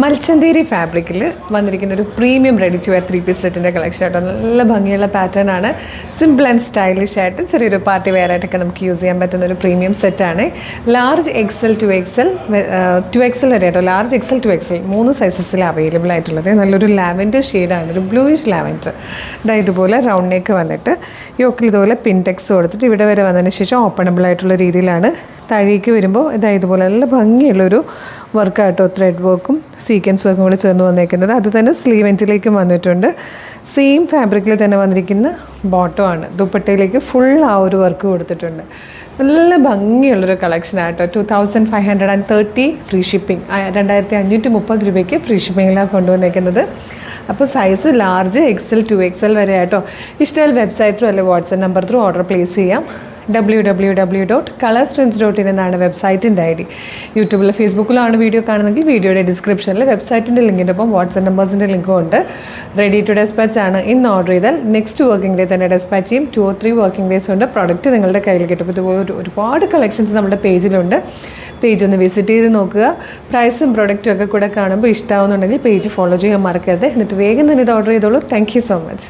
മൽച്ചന്തേരി ഫാബ്രിക്കിൽ വന്നിരിക്കുന്ന ഒരു premium ready to wear 3-piece സെറ്റിൻ്റെ കളക്ഷൻ ആട്ടോ. നല്ല ഭംഗിയുള്ള പാറ്റേൺ ആണ്. സിമ്പിൾ ആൻഡ് സ്റ്റൈലിഷ് ആയിട്ട് ചെറിയൊരു പാർട്ടി വെയർ ആയിട്ടൊക്കെ നമുക്ക് യൂസ് ചെയ്യാൻ പറ്റുന്ന ഒരു പ്രീമിയം സെറ്റാണ്. ലാർജ് എക്സൽ 2XL വരെ ആട്ടോ. ലാർജ് എക്സൽ 2XL 3 സൈസസിൽ അവൈലബിൾ ആയിട്ടുള്ളത്. നല്ലൊരു ലാവൻഡർ ഷെയ്ഡാണ്, ഒരു ബ്ലൂയിഷ് ലാവൻഡർ. ഇതുപോലെ റൗണ്ട് നെക്ക് വന്നിട്ട് യോക്കിൽ ഇതുപോലെ പിൻടെക്സ് കൊടുത്തിട്ട് ഇവിടെ വരെ വന്നതിന് ശേഷം ഓപ്പണബിൾ ആയിട്ടുള്ള രീതിയിലാണ്. താഴേക്ക് വരുമ്പോൾ ഇതുപോലെ നല്ല ഭംഗിയുള്ളൊരു വർക്കായിട്ടോ, ത്രെഡ് വർക്കും സീക്വൻസ് വർക്കും കൂടി ചേർന്ന് വന്നേക്കുന്നത്. അത് തന്നെ സ്ലീവ് എൻഡിലേക്കും വന്നിട്ടുണ്ട്. സെയിം ഫാബ്രിക്കിൽ തന്നെ വന്നിരിക്കുന്ന ബോട്ടമാണ്. ദുപ്പട്ടയിലേക്ക് ഫുൾ ആ ഒരു വർക്ക് കൊടുത്തിട്ടുണ്ട്. നല്ല ഭംഗിയുള്ളൊരു കളക്ഷനായിട്ടോ. 2530 ഫ്രീ ഷിപ്പിംഗ്, 2530 രൂപയ്ക്ക് ഫ്രീ ഷിപ്പിങ്ങിലാണ് കൊണ്ടുവന്നേക്കുന്നത്. അപ്പോൾ സൈസ് ലാർജ് എക്സൽ 2XL വരെ ആയിട്ടോ. ഇഷ്ടമായാൽ വെബ്സൈറ്റ് ത്രൂ അല്ലെങ്കിൽ WhatsApp number through order place ചെയ്യാം. www.colorstrends.in എന്നാണ് വെബ്സൈറ്റിൻ്റെ ID. യൂട്യൂബിൽ ഫേസ്ബുക്കിലാണ് വീഡിയോ കാണുന്നെങ്കിൽ വീഡിയോയുടെ ഡിസ്ക്രിപ്ഷനിൽ വെബ്സൈറ്റിൻ്റെ ലിങ്കിൻ്റെ ഒപ്പം വാട്സാപ്പ് നമ്പേഴ്സിൻ്റെ ലിങ്കും ഉണ്ട്. റെഡി ടു ഡെസ്പാച്ച് ആണ്. ഇന്ന് ഓർഡർ ചെയ്താൽ നെക്സ്റ്റ് വർക്കിംഗ് ഡേ തന്നെ ഡെസ്പാച്ച് ചെയ്യും. 2 or 3 വർക്കിംഗ് ഡേയ്സ് കൊണ്ട് പ്രോഡക്റ്റ് നിങ്ങളുടെ കയ്യിൽ കിട്ടും. ഇതുപോലെ ഒരുപാട് കളക്ഷൻസ് നമ്മുടെ പേജിലുണ്ട്. പേജ് ഒന്ന് വിസിറ്റ് ചെയ്ത് നോക്കുക. പ്രൈസും പ്രൊഡക്റ്റും ഒക്കെ കൂടെ കാണുമ്പോൾ ഇഷ്ടമാവുന്നുണ്ടെങ്കിൽ പേജ് ഫോളോ ചെയ്യാൻ മറക്കരുത്. എന്നിട്ട് വേഗം തന്നെ ഇത് ഓർഡർ ചെയ്തോളൂ. Thank you so much.